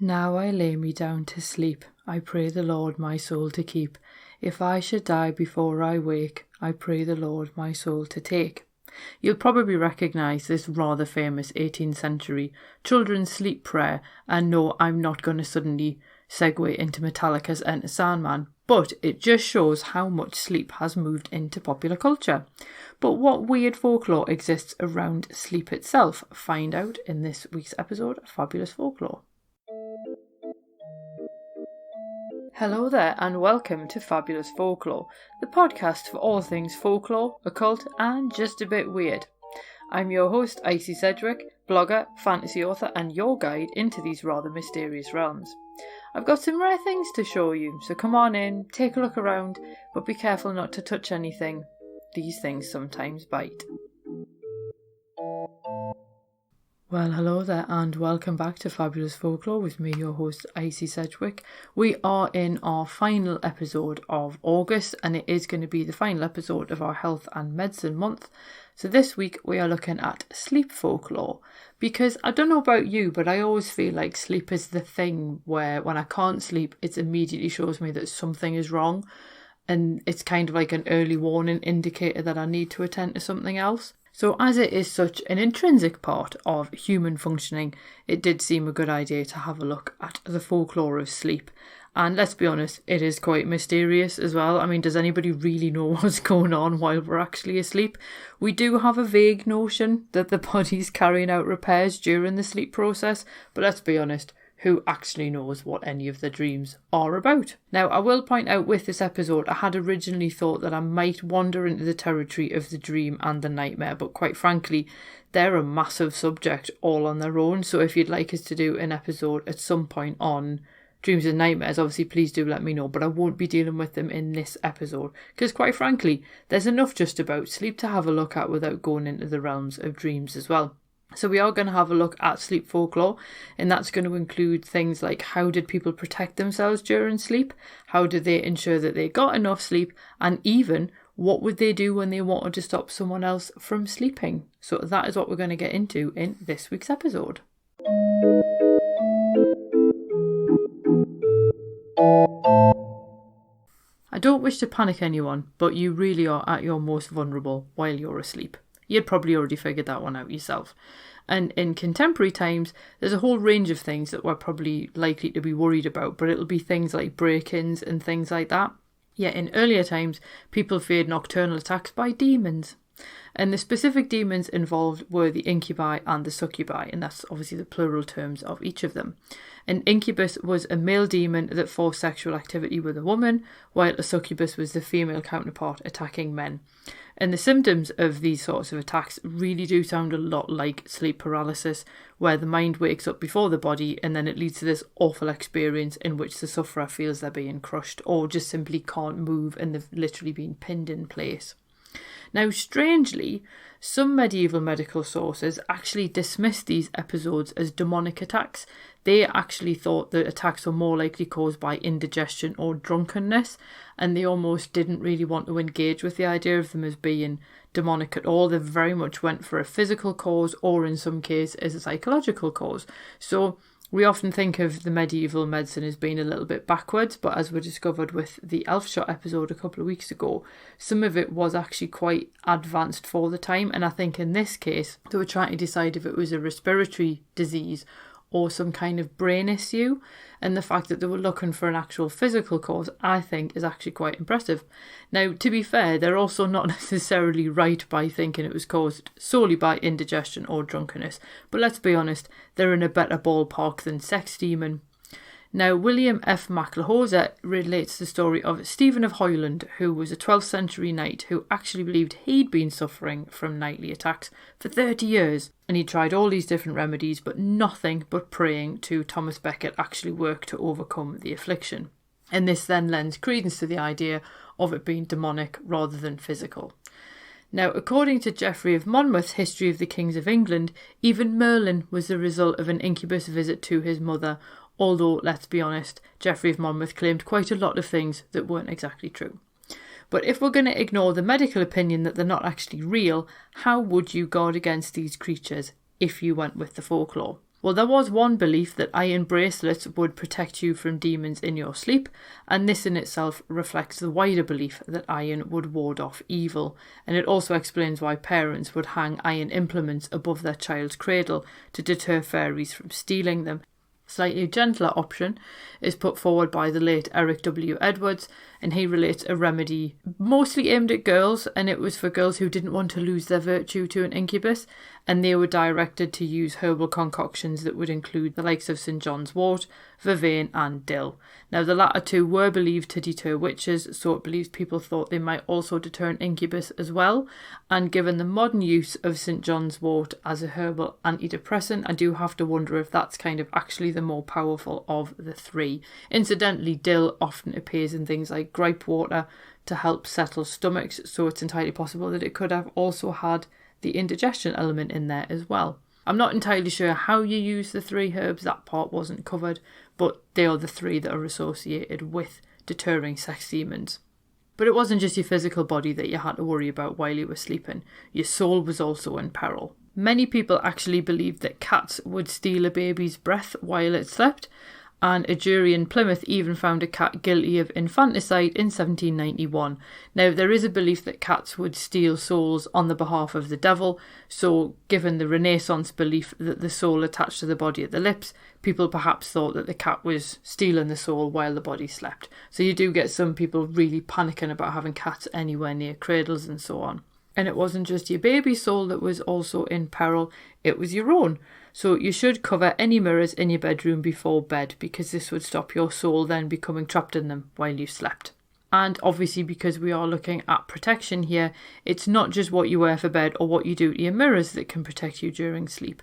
Now I lay me down to sleep, I pray the Lord my soul to keep. If I should die before I wake, I pray the Lord my soul to take. You'll probably recognise this rather famous 18th century children's sleep prayer, and no, I'm not going to suddenly segue into Metallica's Enter Sandman, but it just shows how much sleep has moved into popular culture. But what weird folklore exists around sleep itself? Find out in this week's episode of Fabulous Folklore. Hello there and welcome to Fabulous Folklore, the podcast for all things folklore, occult and just a bit weird. I'm your host Icy Sedgwick, blogger, fantasy author and your guide into these rather mysterious realms. I've got some rare things to show you, so come on in, take a look around, but be careful not to touch anything. These things sometimes bite. Well, hello there and welcome back to Fabulous Folklore with me, your host, Icy Sedgwick. We are in our final episode of August and it is going to be the final episode of our Health and Medicine month. So this week we are looking at sleep folklore because I don't know about you, but I always feel like sleep is the thing where when I can't sleep, it immediately shows me that something is wrong and it's kind of like an early warning indicator that I need to attend to something else. So as it is such an intrinsic part of human functioning, it did seem a good idea to have a look at the folklore of sleep. And let's be honest, it is quite mysterious as well. I mean, does anybody really know what's going on while we're actually asleep? We do have a vague notion that the body's carrying out repairs during the sleep process, but let's be honest, who actually knows what any of the dreams are about? Now, I will point out with this episode, I had originally thought that I might wander into the territory of the dream and the nightmare, but quite frankly, they're a massive subject all on their own. So if you'd like us to do an episode at some point on dreams and nightmares, obviously please do let me know, but I won't be dealing with them in this episode because quite frankly, there's enough just about sleep to have a look at without going into the realms of dreams as well. So we are going to have a look at sleep folklore, and that's going to include things like how did people protect themselves during sleep, how did they ensure that they got enough sleep, and even what would they do when they wanted to stop someone else from sleeping. So that is what we're going to get into in this week's episode. I don't wish to panic anyone, but you really are at your most vulnerable while you're asleep. You'd probably already figured that one out yourself. And in contemporary times, there's a whole range of things that we're probably likely to be worried about, but it'll be things like break-ins and things like that. Yet in earlier times, people feared nocturnal attacks by demons. And the specific demons involved were the incubi and the succubi, and that's obviously the plural terms of each of them. An incubus was a male demon that forced sexual activity with a woman, while a succubus was the female counterpart attacking men. And the symptoms of these sorts of attacks really do sound a lot like sleep paralysis, where the mind wakes up before the body and then it leads to this awful experience in which the sufferer feels they're being crushed or just simply can't move and they've literally been pinned in place. Now, strangely, some medieval medical sources actually dismissed these episodes as demonic attacks. They actually thought that attacks were more likely caused by indigestion or drunkenness, and they almost didn't really want to engage with the idea of them as being demonic at all. They very much went for a physical cause or in some cases as a psychological cause. So we often think of the medieval medicine as being a little bit backwards, but as we discovered with the Elf Shot episode a couple of weeks ago, some of it was actually quite advanced for the time. And I think in this case, they were trying to decide if it was a respiratory disease or some kind of brain issue. And the fact that they were looking for an actual physical cause, I think, is actually quite impressive. Now, to be fair, they're also not necessarily right by thinking it was caused solely by indigestion or drunkenness. But let's be honest, they're in a better ballpark than sex demon. Now, William F. MacLehose relates the story of Stephen of Hoyland, who was a 12th century knight who actually believed he'd been suffering from nightly attacks for 30 years. And he tried all these different remedies, but nothing but praying to Thomas Becket actually worked to overcome the affliction. And this then lends credence to the idea of it being demonic rather than physical. Now, according to Geoffrey of Monmouth's History of the Kings of England, even Merlin was the result of an incubus visit to his mother, although, let's be honest, Geoffrey of Monmouth claimed quite a lot of things that weren't exactly true. But if we're going to ignore the medical opinion that they're not actually real, how would you guard against these creatures if you went with the folklore? Well, there was one belief that iron bracelets would protect you from demons in your sleep, and this in itself reflects the wider belief that iron would ward off evil, and it also explains why parents would hang iron implements above their child's cradle to deter fairies from stealing them. Slightly gentler option is put forward by the late Eric W. Edwards, and he relates a remedy mostly aimed at girls, and it was for girls who didn't want to lose their virtue to an incubus, and they were directed to use herbal concoctions that would include the likes of St. John's wort, vervain and dill. Now the latter two were believed to deter witches, so it believes people thought they might also deter an incubus as well, and given the modern use of St. John's wort as a herbal antidepressant, I do have to wonder if that's kind of actually the more powerful of the three. Incidentally, dill often appears in things like gripe water to help settle stomachs, so it's entirely possible that it could have also had the indigestion element in there as well. I'm not entirely sure how you use the three herbs, that part wasn't covered, but they are the three that are associated with deterring sex demons. But it wasn't just your physical body that you had to worry about while you were sleeping, your soul was also in peril. Many people actually believed that cats would steal a baby's breath while it slept, and a jury in Plymouth even found a cat guilty of infanticide in 1791. Now, there is a belief that cats would steal souls on the behalf of the devil, so given the Renaissance belief that the soul attached to the body at the lips, people perhaps thought that the cat was stealing the soul while the body slept. So you do get some people really panicking about having cats anywhere near cradles and so on. And it wasn't just your baby's soul that was also in peril, it was your own. So you should cover any mirrors in your bedroom before bed, because this would stop your soul then becoming trapped in them while you slept. And obviously, because we are looking at protection here, it's not just what you wear for bed or what you do to your mirrors that can protect you during sleep.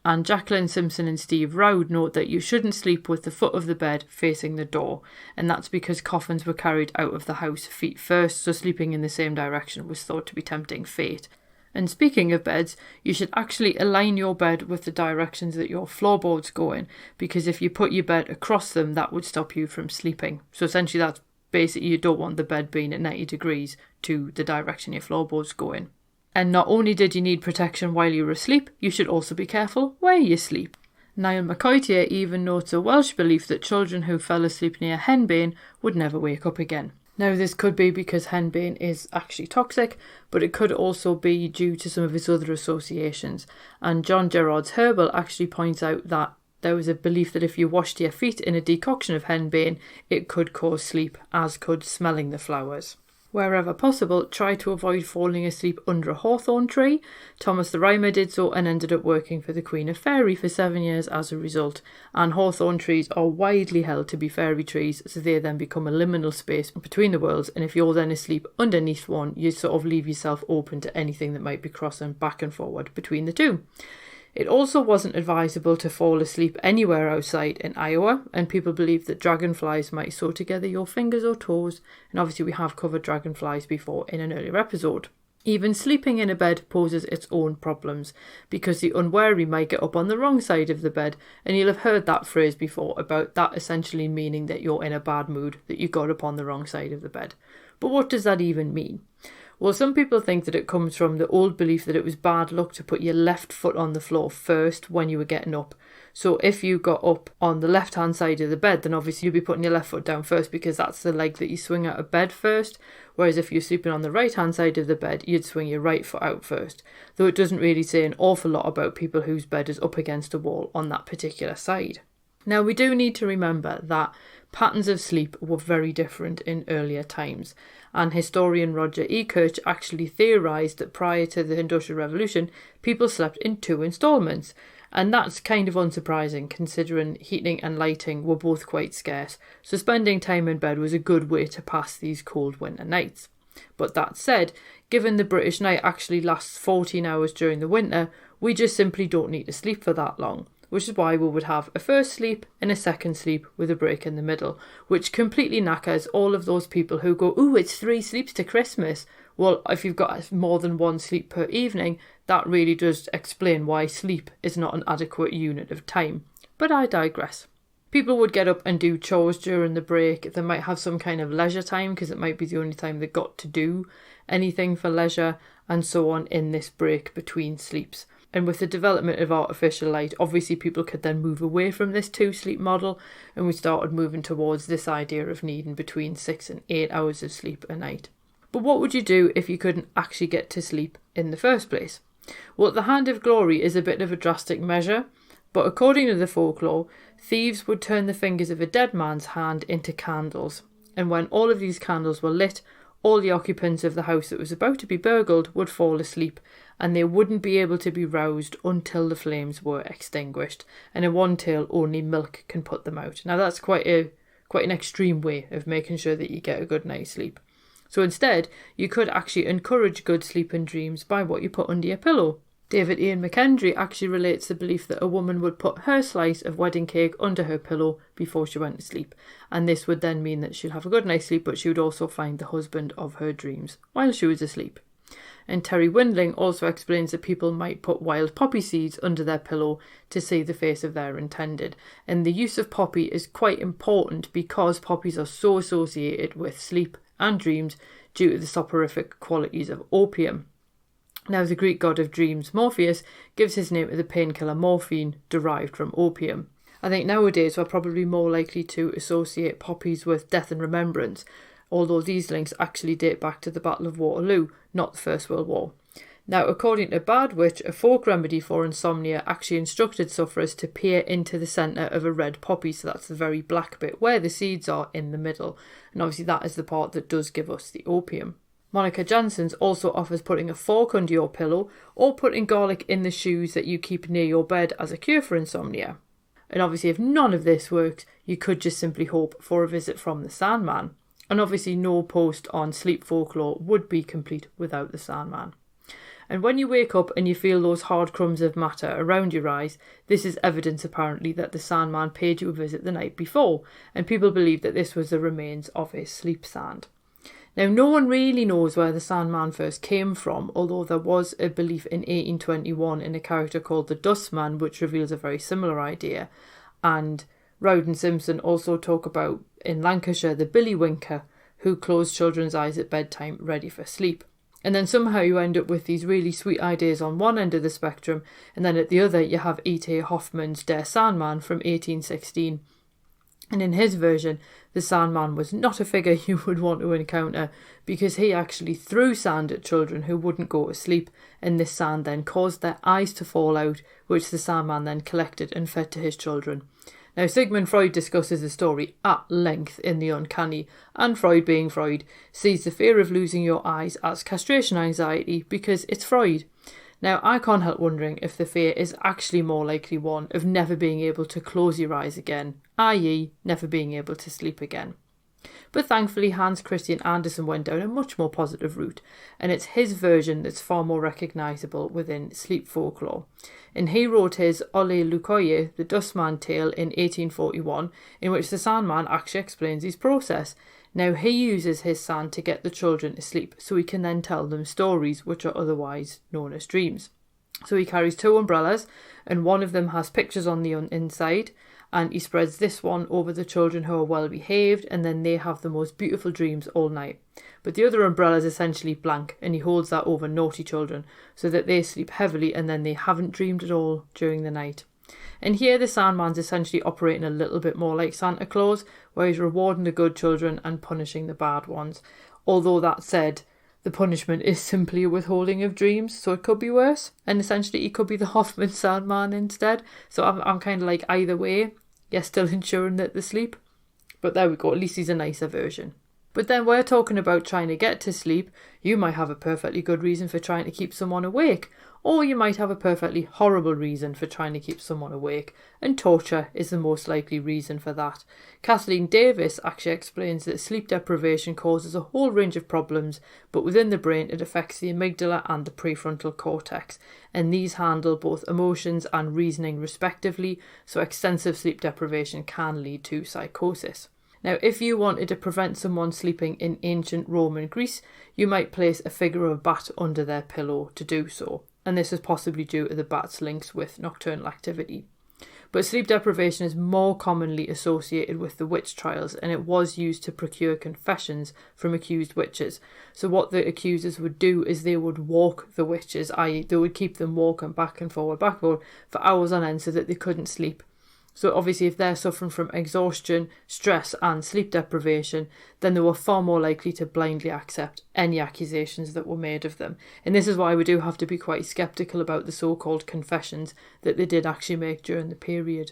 And Jacqueline Simpson and Steve Rowd note that you shouldn't sleep with the foot of the bed facing the door, and that's because coffins were carried out of the house feet first, so sleeping in the same direction was thought to be tempting fate. And speaking of beds, you should actually align your bed with the directions that your floorboards go in, because if you put your bed across them, that would stop you from sleeping. So essentially that's basically, you don't want the bed being at 90 degrees to the direction your floorboards go in. And not only did you need protection while you were asleep, you should also be careful where you sleep. Niall McCoytier even notes a Welsh belief that children who fell asleep near henbane would never wake up again. Now, this could be because henbane is actually toxic, but it could also be due to some of its other associations. And John Gerard's Herbal actually points out that there was a belief that if you washed your feet in a decoction of henbane, it could cause sleep, as could smelling the flowers. Wherever possible, try to avoid falling asleep under a hawthorn tree. Thomas the Rhymer did so and ended up working for the Queen of Fairy for 7 years as a result. And hawthorn trees are widely held to be fairy trees, so they then become a liminal space between the worlds. And if you're then asleep underneath one, you sort of leave yourself open to anything that might be crossing back and forward between the two. It also wasn't advisable to fall asleep anywhere outside in Iowa, and people believe that dragonflies might sew together your fingers or toes, and obviously we have covered dragonflies before in an earlier episode. Even sleeping in a bed poses its own problems, because the unwary might get up on the wrong side of the bed, and you'll have heard that phrase before about that essentially meaning that you're in a bad mood, that you got up on the wrong side of the bed. But what does that even mean? Well, some people think that it comes from the old belief that it was bad luck to put your left foot on the floor first when you were getting up. So if you got up on the left-hand side of the bed, then obviously you'd be putting your left foot down first, because that's the leg that you swing out of bed first. Whereas if you're sleeping on the right-hand side of the bed, you'd swing your right foot out first. Though it doesn't really say an awful lot about people whose bed is up against a wall on that particular side. Now, we do need to remember that patterns of sleep were very different in earlier times, and historian Roger Ekirch actually theorised that prior to the Industrial Revolution, people slept in 2 instalments, and that's kind of unsurprising considering heating and lighting were both quite scarce, so spending time in bed was a good way to pass these cold winter nights. But that said, given the British night actually lasts 14 hours during the winter, we just simply don't need to sleep for that long, which is why we would have a first sleep and a second sleep with a break in the middle, which completely knackers all of those people who go, "Ooh, it's 3 sleeps to Christmas." Well, if you've got more than 1 sleep per evening, that really does explain why sleep is not an adequate unit of time. But I digress. People would get up and do chores during the break. They might have some kind of leisure time because it might be the only time they got to do anything for leisure, and so on in this break between sleeps. And with the development of artificial light, obviously people could then move away from this 2-sleep model, and we started moving towards this idea of needing between 6 and 8 hours of sleep a night. But what would you do if you couldn't actually get to sleep in the first place? Well, the hand of glory is a bit of a drastic measure, but according to the folklore, thieves would turn the fingers of a dead man's hand into candles, and when all of these candles were lit, all the occupants of the house that was about to be burgled would fall asleep, and they wouldn't be able to be roused until the flames were extinguished. And in one tale, only milk can put them out. Now that's quite an extreme way of making sure that you get a good night's sleep. So instead, you could actually encourage good sleep and dreams by what you put under your pillow. David Ian McKendry actually relates the belief that a woman would put her slice of wedding cake under her pillow before she went to sleep, and this would then mean that she'd have a good night's sleep, but she would also find the husband of her dreams while she was asleep. And Terry Windling also explains that people might put wild poppy seeds under their pillow to see the face of their intended. And the use of poppy is quite important because poppies are so associated with sleep and dreams due to the soporific qualities of opium. Now, the Greek god of dreams, Morpheus, gives his name to the painkiller morphine derived from opium. I think nowadays we're probably more likely to associate poppies with death and remembrance, although these links actually date back to the Battle of Waterloo, not the First World War. Now, according to Bad Witch, a folk remedy for insomnia actually instructed sufferers to peer into the centre of a red poppy, so that's the very black bit where the seeds are in the middle, and obviously that is the part that does give us the opium. Monica Janssens also offers putting a fork under your pillow or putting garlic in the shoes that you keep near your bed as a cure for insomnia. And obviously if none of this works, you could just simply hope for a visit from the Sandman. And obviously no post on sleep folklore would be complete without the Sandman. And when you wake up and you feel those hard crumbs of matter around your eyes, this is evidence apparently that the Sandman paid you a visit the night before, and people believe that this was the remains of his sleep sand. Now, no one really knows where the Sandman first came from, although there was a belief in 1821 in a character called the Dustman, which reveals a very similar idea. And Rowd and Simpson also talk about, in Lancashire, the Billy Winker, who closed children's eyes at bedtime ready for sleep. And then somehow you end up with these really sweet ideas on one end of the spectrum, and then at the other you have E.T. Hoffman's Der Sandman from 1816. And in his version, the Sandman was not a figure you would want to encounter because he actually threw sand at children who wouldn't go to sleep, and this sand then caused their eyes to fall out, which the Sandman then collected and fed to his children. Now, Sigmund Freud discusses the story at length in The Uncanny, and Freud, being Freud, sees the fear of losing your eyes as castration anxiety because it's Freud. Now, I can't help wondering if the fear is actually more likely one of never being able to close your eyes again, i.e. never being able to sleep again. But thankfully Hans Christian Andersen went down a much more positive route, and it's his version that's far more recognisable within sleep folklore. And he wrote his Ole Lukoye, the Dustman tale, in 1841, in which the Sandman actually explains his process. Now, he uses his sand to get the children to sleep, so he can then tell them stories which are otherwise known as dreams. So he carries 2 umbrellas, and one of them has pictures on the inside, and he spreads this one over the children who are well behaved, and then they have the most beautiful dreams all night. But the other umbrella is essentially blank, and he holds that over naughty children so that they sleep heavily and then they haven't dreamed at all during the night. And here the Sandman's essentially operating a little bit more like Santa Claus, where he's rewarding the good children and punishing the bad ones. Although that said, the punishment is simply a withholding of dreams, so it could be worse. And essentially he could be the Hoffman Sandman instead. So I'm kind of like, either way, you're still ensuring that they sleep. But there we go, at least he's a nicer version. But then we're talking about trying to get to sleep. You might have a perfectly good reason for trying to keep someone awake, or you might have a perfectly horrible reason for trying to keep someone awake, and torture is the most likely reason for that. Kathleen Davis actually explains that sleep deprivation causes a whole range of problems, but within the brain it affects the amygdala and the prefrontal cortex, and these handle both emotions and reasoning respectively, so extensive sleep deprivation can lead to psychosis. Now, if you wanted to prevent someone sleeping in ancient Rome and Greece, you might place a figure of a bat under their pillow to do so, and this is possibly due to the bat's links with nocturnal activity. But sleep deprivation is more commonly associated with the witch trials, and it was used to procure confessions from accused witches. So what the accusers would do is they would walk the witches, i.e. they would keep them walking back and forward for hours on end so that they couldn't sleep. So obviously if they're suffering from exhaustion, stress and sleep deprivation, then they were far more likely to blindly accept any accusations that were made of them. And this is why we do have to be quite sceptical about the so-called confessions that they did actually make during the period.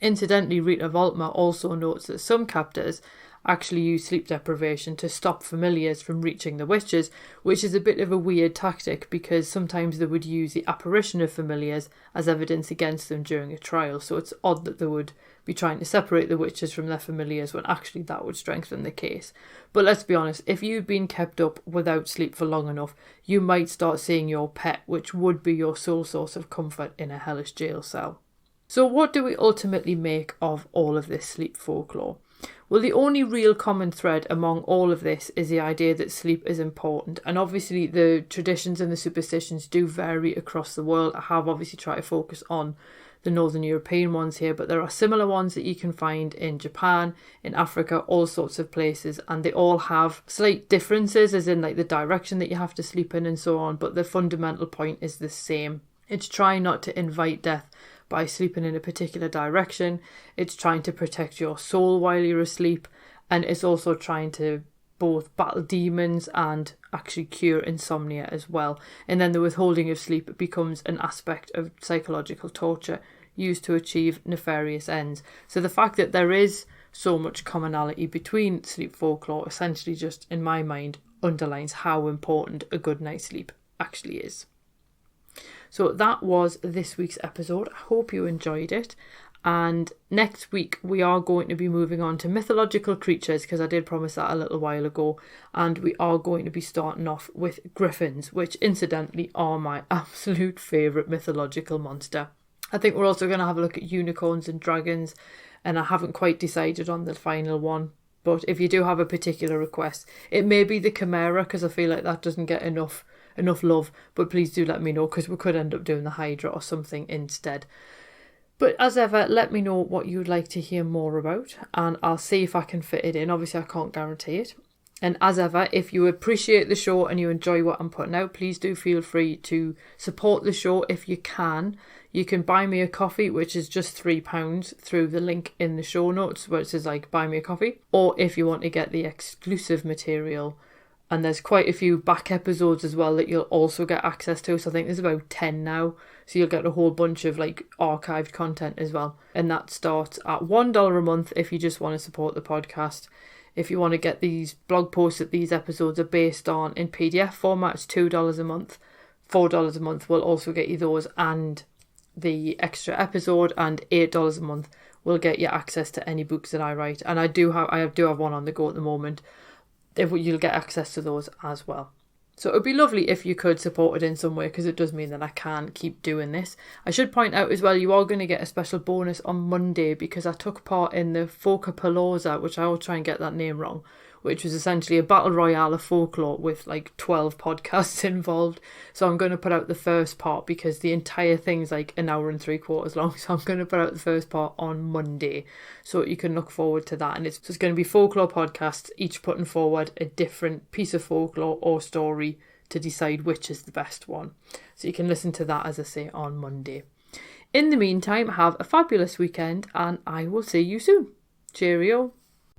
Incidentally, Rita Voltmer also notes that some captors actually use sleep deprivation to stop familiars from reaching the witches, which is a bit of a weird tactic because sometimes they would use the apparition of familiars as evidence against them during a trial. So it's odd that they would be trying to separate the witches from their familiars when actually that would strengthen the case. But let's be honest, if you've been kept up without sleep for long enough, you might start seeing your pet, which would be your sole source of comfort in a hellish jail cell. So what do we ultimately make of all of this sleep folklore? Well, the only real common thread among all of this is the idea that sleep is important. And obviously the traditions and the superstitions do vary across the world. I have obviously tried to focus on the Northern European ones here, but there are similar ones that you can find in Japan, in Africa, all sorts of places. And they all have slight differences, as in like the direction that you have to sleep in and so on. But the fundamental point is the same. It's trying not to invite death by sleeping in a particular direction. It's trying to protect your soul while you're asleep, and it's also trying to both battle demons and actually cure insomnia as well. And then the withholding of sleep becomes an aspect of psychological torture used to achieve nefarious ends. So the fact that there is so much commonality between sleep folklore essentially just, in my mind, underlines how important a good night's sleep actually is. So that was this week's episode. I hope you enjoyed it. And next week we are going to be moving on to mythological creatures, because I did promise that a little while ago. And we are going to be starting off with griffins, which incidentally are my absolute favourite mythological monster. I think we're also going to have a look at unicorns and dragons, and I haven't quite decided on the final one. But if you do have a particular request, it may be the chimera, because I feel like that doesn't get enough love, but please do let me know, because we could end up doing the Hydra or something instead. But as ever, let me know what you'd like to hear more about, and I'll see if I can fit it in. Obviously I can't guarantee it. And as ever, if you appreciate the show and you enjoy what I'm putting out, please do feel free to support the show if you can. You can buy me a coffee, which is just £3, through the link in the show notes where it says like buy me a coffee. Or if you want to get the exclusive material, and there's quite a few back episodes as well that you'll also get access to. So I think there's about 10 now. So you'll get a whole bunch of like archived content as well. And that starts at $1 a month if you just want to support the podcast. If you want to get these blog posts that these episodes are based on in PDF format, it's $2 a month. $4 a month will also get you those and the extra episode, and $8 a month will get you access to any books that I write. And I do have one on the go at the moment. You'll get access to those as well. So it would be lovely if you could support it in some way, because it does mean that I can keep doing this. I should point out as well, you are going to get a special bonus on Monday, because I took part in the Folklore, which I will try and get that name wrong, which was essentially a battle royale of folklore with like 12 podcasts involved. So I'm going to put out the first part, because the entire thing's like an hour and 3/4 long. So I'm going to put out the first part on Monday, so you can look forward to that. And it's going to be folklore podcasts, each putting forward a different piece of folklore or story to decide which is the best one. So you can listen to that, as I say, on Monday. In the meantime, have a fabulous weekend, and I will see you soon. Cheerio.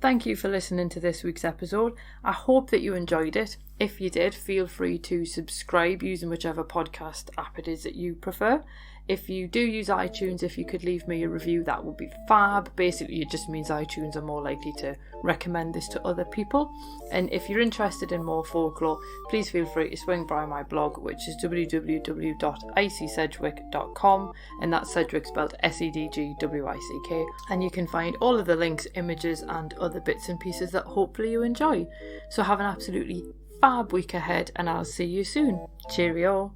Thank you for listening to this week's episode. I hope that you enjoyed it. If you did, feel free to subscribe using whichever podcast app it is that you prefer. If you do use iTunes, if you could leave me a review, that would be fab. Basically, it just means iTunes are more likely to recommend this to other people. And if you're interested in more folklore, please feel free to swing by my blog, which is www.icsedgwick.com, and that's Sedgwick spelled Sedgwick. And you can find all of the links, images, and other bits and pieces that hopefully you enjoy. So have an absolutely fab week ahead, and I'll see you soon. Cheerio.